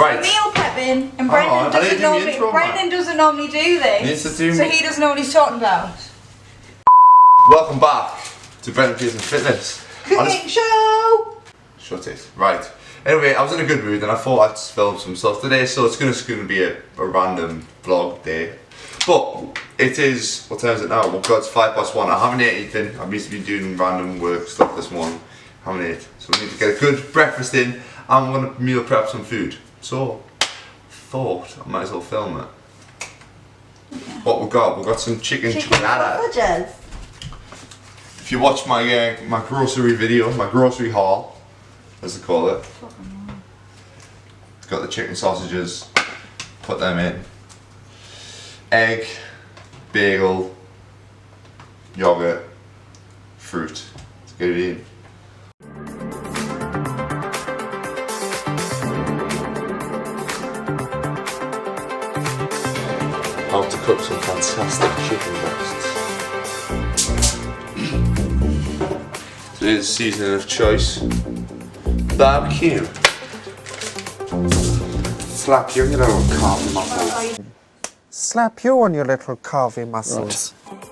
Right. We're meal prepping, and Brendan doesn't normally do this. So he doesn't know what he's talking about. Welcome back to Brendan Fitness. Cooking show! Shut it. Right. Anyway, I was in a good mood and I thought I'd film some stuff today, so it's gonna be a random vlog day. But it is, what time is it now? Oh God, it's 1:05. I haven't ate anything. I've just been doing random work stuff this morning. Haven't ate. So we need to get a good breakfast in and I'm gonna meal prep some food. So, thought I might as well film it. What we've got some chicken chorradas. If you watch my my grocery video, my grocery haul, as they call it. Got the chicken sausages, put them in. Egg, bagel, yogurt, fruit. Let's get it in. How to cook some fantastic chicken breasts. Today's seasoning of choice. Barbecue. Slap you on your little calf muscles. Slap you on your little calvy muscles. Right.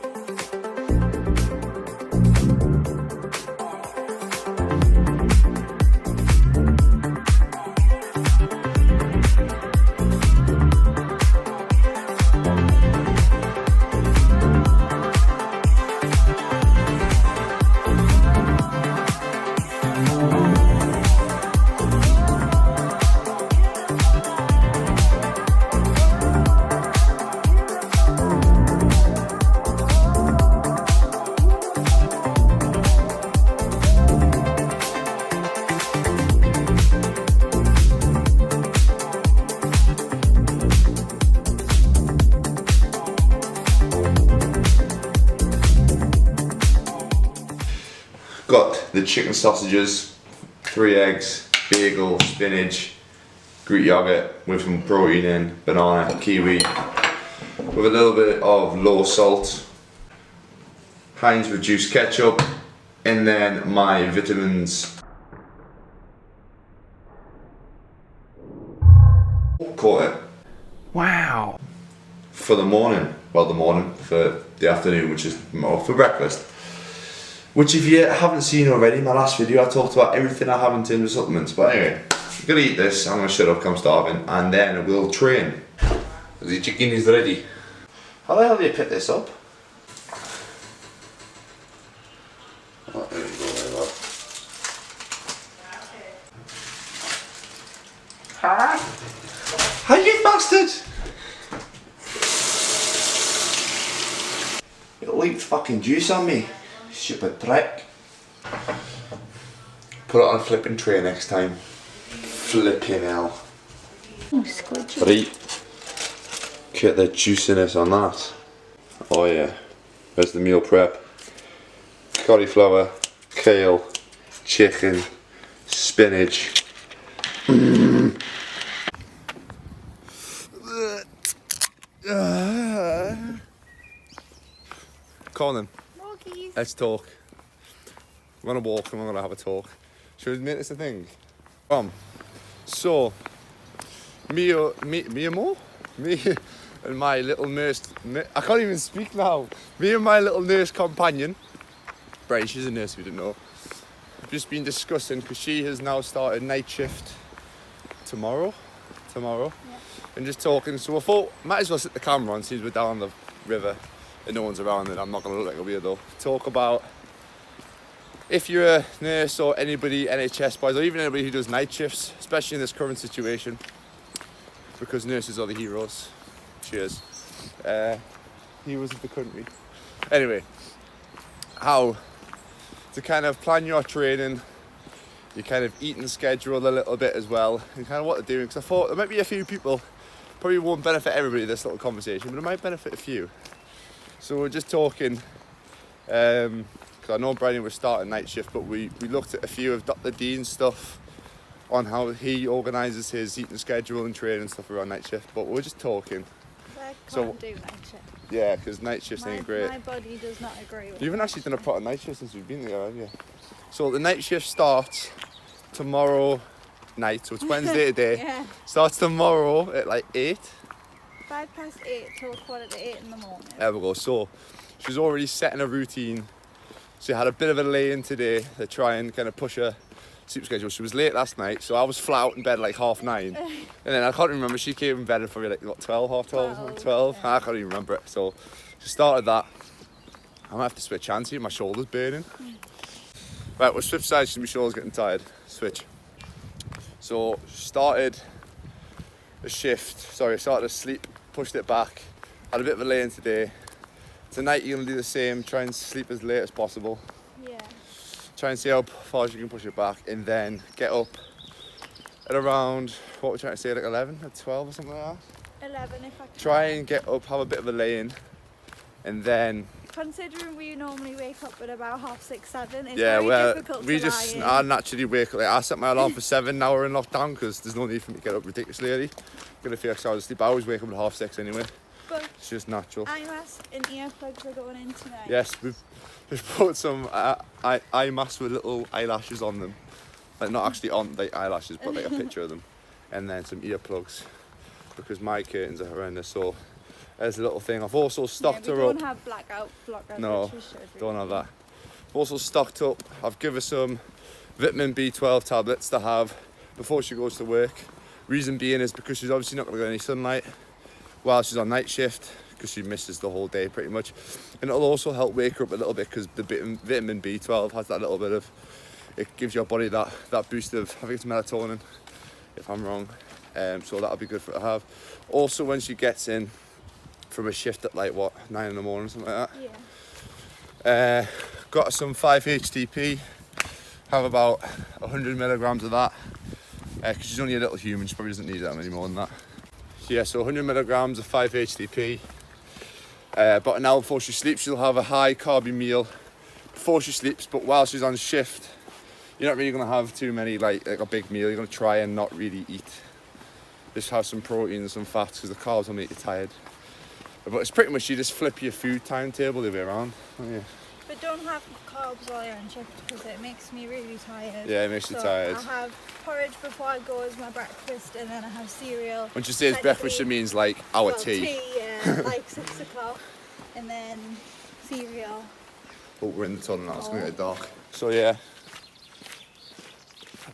Got the chicken sausages, 3 eggs, bagel, spinach, Greek yogurt with some protein in, banana, kiwi, with a little bit of low salt, Heinz reduced ketchup, and then my vitamins. Caught it. Wow. For the morning, for the afternoon, which is more for breakfast. Which if you haven't seen already, my last video I talked about everything I have in terms of supplements. But anyway, I'm gonna eat this, I'm gonna shut up, I'm starving, and then we'll train. The chicken is ready. How the hell do you pick this up? Oh, there you go, there you go. Hi, you bastard! You leaked fucking juice on me. Stupid prick. Put it on a flipping tray next time. Flipping hell. Right. Get the juiciness on that. Oh yeah. There's the meal prep. Cauliflower, kale, chicken, spinach. Colin. Let's talk. We're gonna walk and we're gonna have a talk. Should we make this a thing? So me and my little nurse, I can't even speak now. Me and my little nurse companion, Bray, she's a nurse if you didn't know. We've just been discussing because she has now started night shift tomorrow, yeah. And just talking. So I thought might as well sit the camera on since we're down the river. And no one's around and I'm not going to look like a weirdo. Talk about if you're a nurse or anybody, NHS boys, or even anybody who does night shifts, especially in this current situation, because nurses are the heroes. Cheers. Heroes of the country. Anyway, how to kind of plan your training, your kind of eating schedule a little bit as well, and kind of what they're doing. Because I thought there might be a few people, probably won't benefit everybody this little conversation, but it might benefit a few. So we're just talking, because I know Brian was starting night shift, but we looked at a few of Dr. Dean's stuff on how he organises his eating schedule and training and stuff around night shift, but we're just talking. I can't do night shift. Yeah, because night shifts ain't great. My body does not agree with You haven't actually done a proper night shift since we've been there, have you? So the night shift starts tomorrow night, so it's Wednesday today. Yeah. Starts tomorrow at like 8. 8:05 till 7:45 in the morning. There we go. So she's already setting a routine. She had a bit of a lay-in today to try and kind of push her sleep schedule. She was late last night, so I was flat out in bed like 9:30. And then I can't remember, she came in bed at probably like what, 12, half 12, 12. Yeah. I can't even remember it. So she started that. I might have to switch hands here, my shoulder's burning. Right, we'll switch sides because my shoulder's getting tired. Switch. So started a sleep, pushed it back. Had a bit of a lay-in today. Tonight you're gonna do the same, try and sleep as late as possible. Yeah. Try and see how far as you can push it back, and then get up at around, what we're trying to say, like 11 or 12 or something like that. 11 if I can. Try and get up, have a bit of a lay-in, and then... Considering we normally wake up at about 6:30, 7, it's Yeah, very well, difficult we to just, lie in. I naturally wake up, like, I set my alarm for 7, now we're in lockdown, because there's no need for me to get up ridiculously early. Get a few extra hours of sleep. I always wake up at 6:30 anyway. But It's just natural. eye mask and earplugs are going in tonight. Yes, we've bought some eye masks with little eyelashes on them. Like not actually on the eyelashes, but like a picture of them. And then some earplugs, because my curtains are horrendous. So there's a little thing. I've also stocked her we up. don't have blackout blockers. No, which we should don't have really. that. I've also stocked up. I've given her some vitamin B12 tablets to have before she goes to work. Reason being is because she's obviously not going to get any sunlight while she's on night shift, because she misses the whole day pretty much. And it'll also help wake her up a little bit, because the vitamin B12 has that little bit of, it gives your body that boost of, I think it's melatonin, if I'm wrong. So that'll be good for her to have. Also, when she gets in from a shift at like 9 in the morning, something like that. Yeah. Got some 5-HTP, have about 100 milligrams of that, because she's only a little human, she probably doesn't need that many more than that. Yeah, so 100 milligrams of 5-HTP. About an hour before she sleeps, she'll have a high carby meal before she sleeps, but while she's on shift, you're not really going to have too many, like a big meal. You're going to try and not really eat. Just have some protein and some fats, because the carbs will make you tired. But it's pretty much, you just flip your food timetable the other way around. Yeah. But don't have carbs while you're on shift, because it makes me really tired. Yeah, it makes you tired. I have porridge before I go as my breakfast, and then I have cereal. When she says breakfast, she means like our tea. Yeah, like 6 o'clock, and then cereal. Oh, we're in the tunnel now, it's going to get dark. So yeah,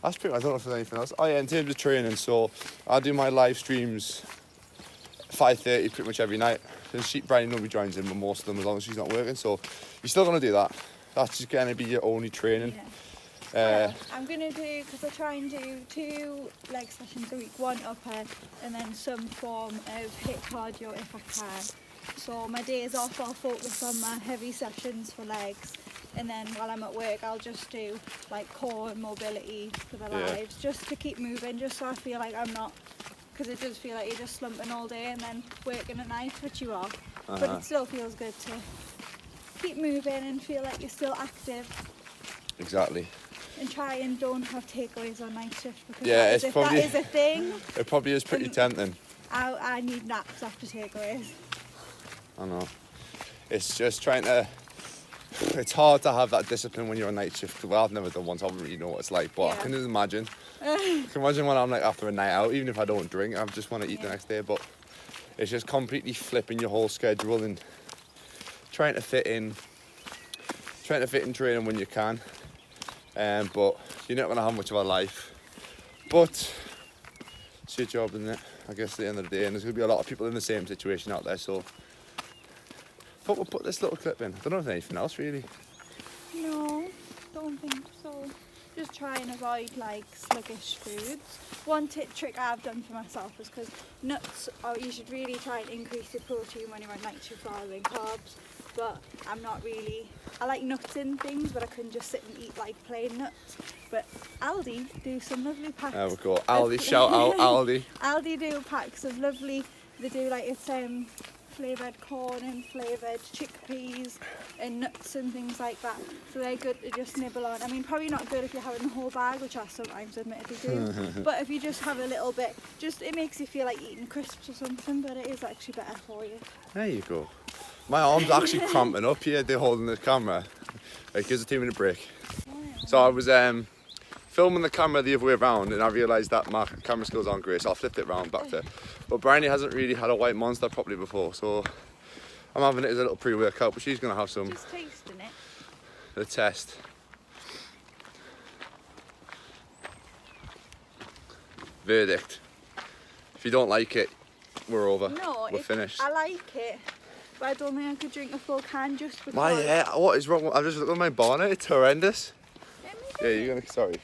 that's pretty much, I don't know if there's anything else. Oh yeah, in terms of training, so I do my live streams 5:30 pretty much every night. Brian normally joins in with most of them as long as she's not working, so you're still going to do that. That's just going to be your only training. Yeah. I'm going to do, because I try and do 2 leg sessions a week, 1 upper and then some form of HIIT cardio if I can. So my days off I'll focus on my heavy sessions for legs, and then while I'm at work I'll just do like core and mobility for the lives, just to keep moving, just so I feel like I'm not, because it does feel like you're just slumping all day and then working at night, which you are. But it still feels good to keep moving and feel like you're still active. Exactly. And try and don't have takeaways on night shift, because Yeah, that is a thing. It probably is pretty tempting. I need naps after takeaways. I know. It's just trying to, it's hard to have that discipline when you're on night shift. Well, I've never done one, so I don't really know what it's like, but I can just imagine. I can imagine when I'm like after a night out, even if I don't drink, I just want to eat the next day, but it's just completely flipping your whole schedule and trying to fit in training when you can. But you're not going to have much of a life. But it's your job, isn't it? I guess at the end of the day, and there's going to be a lot of people in the same situation out there, so but we'll put this little clip in. I don't know if there's anything else really. No, don't think so. Just try and avoid like sluggish foods. One trick I've done for myself is, because nuts, you should really try and increase your protein when you're on night shift rather than carbs. But I'm not really, I like nuts in things, but I couldn't just sit and eat like plain nuts. But Aldi do some lovely packs. There we go. Aldi, shout out Aldi. Aldi do packs of lovely, they do like, it's flavoured corn and flavoured chickpeas and nuts and things like that. So they're good to just nibble on. I mean, probably not good if you're having the whole bag, which I sometimes admittedly do. But if you just have a little bit, just it makes you feel like eating crisps or something, but it is actually better for you. There you go. My arm's actually cramping up here. They're holding the camera. Like, gives a 2-minute break. So I was filming the camera the other way around, and I realised that my camera skills aren't great, so I flipped it around back to. But Bryony hasn't really had a white monster properly before, so I'm having it as a little pre-workout, but she's gonna have some. Just tasting it. The test. Verdict. If you don't like it, we're over. No, we're finished. I like it, but I don't think I could drink a full can just because. My hair, what is wrong? I just looked at my bonnet, it's horrendous. Yeah, you're gonna, sorry.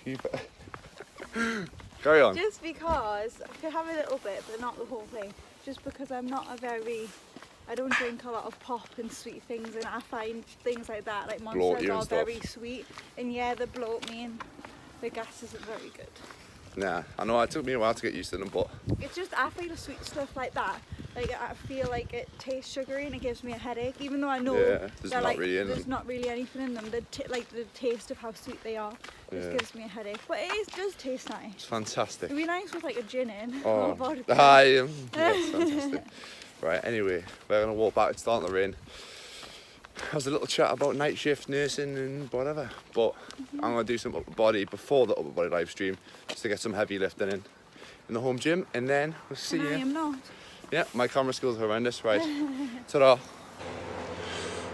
Carry on. Just because I could have a little bit, but not the whole thing. Just because I don't drink a lot of pop and sweet things, and I find things like that, like monsters, are very sweet, and yeah, they bloat me, and the gas isn't very good. Nah, I know, it took me a while to get used to them, but it's just, I feel the sweet stuff like that, like I feel like it tastes sugary and it gives me a headache, even though I know there's not really anything in them. The taste of how sweet they are just gives me a headache, but does taste nice. It's fantastic. It'd be nice with like a gin in. Oh, vodka. yes, fantastic. Right, anyway, we're gonna walk back. It's starting to rain. Has a little chat about night shift nursing and whatever, but I'm gonna do some upper body before the upper body live stream, just to get some heavy lifting in the home gym, and then we'll see you. I am not. Yeah, my camera skills are horrendous. Right, ta-da.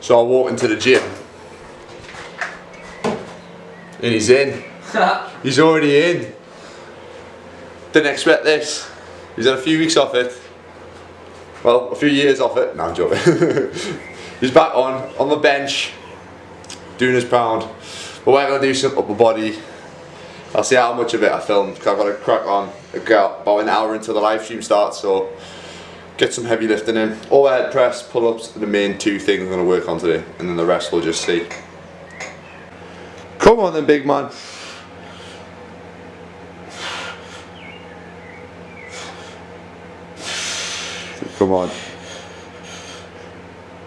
So I walk into the gym, and he's in. He's already in. Didn't expect this. He's had a few weeks off it. Well, a few years off it. No, I'm joking. He's back on the bench, doing his pound. But we're going to do some upper body. I'll see how much of it I filmed, because I've got to crack on about an hour until the live stream starts, so get some heavy lifting in. Overhead press, pull-ups are the main two things I'm going to work on today, and then the rest we'll just see. Come on then, big man. Come on.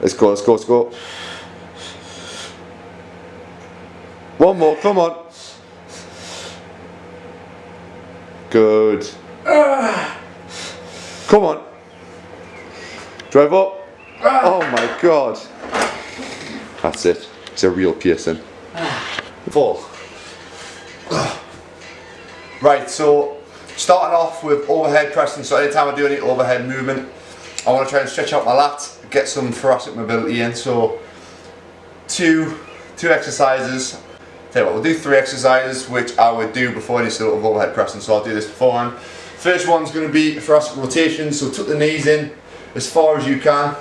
Let's go, let's go, let's go. One more, come on. Good. Come on. Drive up. Oh my god. That's it. It's a real piercing. Fall. Right, so starting off with overhead pressing. So anytime I do any overhead movement, I want to try and stretch out my lats, get some thoracic mobility in. So two exercises. Tell you what, we'll do 3 exercises, which I would do before any sort of overhead pressing. So I'll do this beforehand. First one's going to be thoracic rotation. So tuck the knees in as far as you can.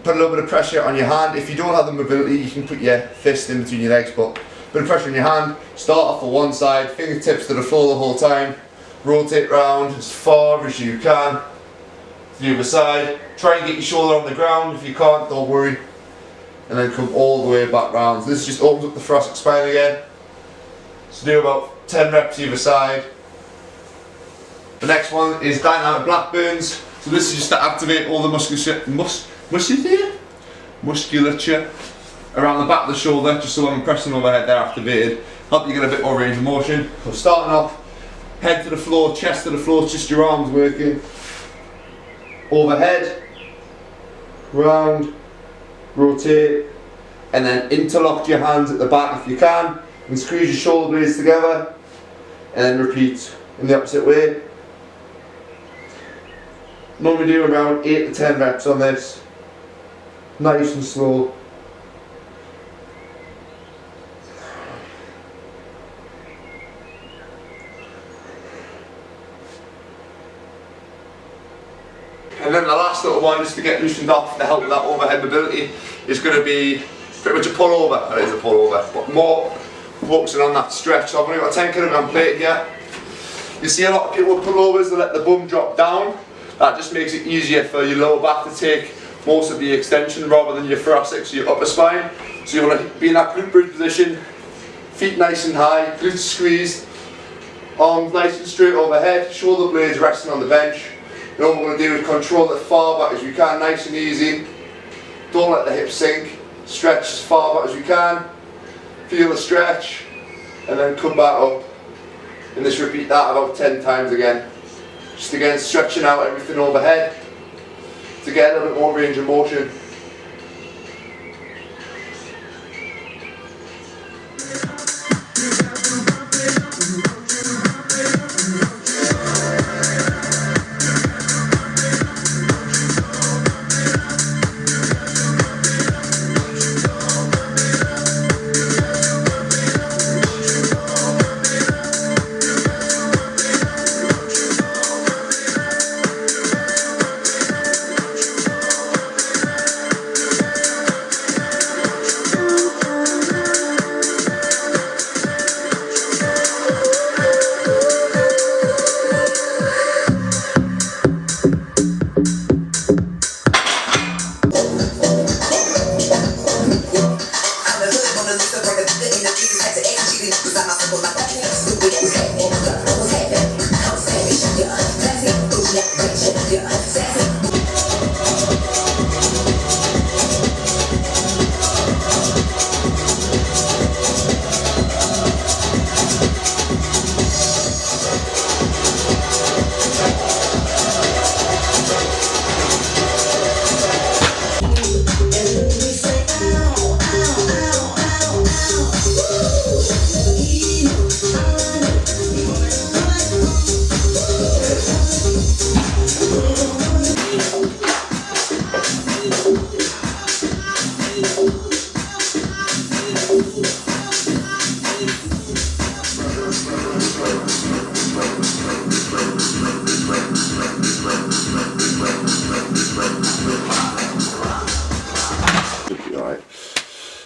Put a little bit of pressure on your hand. If you don't have the mobility, you can put your fist in between your legs, but a bit of pressure on your hand. Start off on one side, fingertips to the floor the whole time. Rotate round as far as you can to the other side. Try and get your shoulder on the ground. If you can't, don't worry. And then come all the way back round. So this just opens up the thoracic spine again. So do about 10 reps either side. The next one is dynamic Blackburns. So this is just to activate all the musculature around the back of the shoulder, just so when I'm pressing overhead they're activated. Help you get a bit more range of motion. So starting off, head to the floor, chest to the floor, just your arms working. Overhead, round, rotate, and then interlock your hands at the back if you can, and squeeze your shoulder blades together, and then repeat in the opposite way. Normally do around 8 to 10 reps on this, nice and slow. And then the last little one, just to get loosened off to help with that overhead mobility, is going to be pretty much a pull over. It is a pull over, but more focusing on that stretch. So I've only got a 10 kilogram plate here. You see a lot of people with pullovers, they let the bum drop down. That just makes it easier for your lower back to take most of the extension rather than your thoracic, so your upper spine. So you want to be in that glute bridge position, feet nice and high, glutes squeezed, arms nice and straight overhead, shoulder blades resting on the bench. And all we're going to do is control it as far back as you can, nice and easy. Don't let the hips sink. Stretch as far back as you can. Feel the stretch, and then come back up. And just repeat that about 10 times again. Just again stretching out everything overhead to get a little bit more range of motion.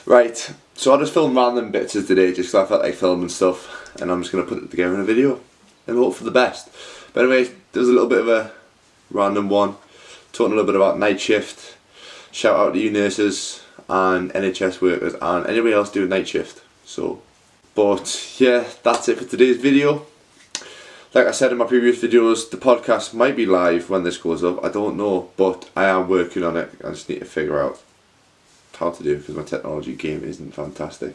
Right, so I just filmed random bits of today just because I felt like filming stuff, and I'm just going to put it together in a video and hope for the best. But anyway, there's a little bit of a random one, talking a little bit about night shift. Shout out to you nurses and NHS workers and anybody else doing night shift. So, but yeah, that's it for today's video. Like I said in my previous videos, the podcast might be live when this goes up, I don't know, but I am working on it. I just need to figure out how to do it because my technology game isn't fantastic.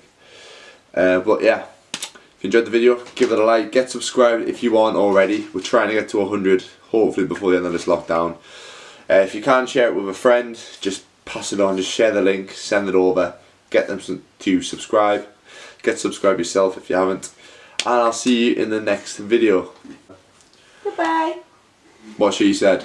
But yeah, if you enjoyed the video, give it a like, get subscribed if you aren't already. We're trying to get to 100 hopefully before the end of this lockdown. If you can share it with a friend, just pass it on, just share the link, send it over, get them to subscribe. Get subscribed yourself if you haven't, and I'll see you in the next video. Goodbye. What she said.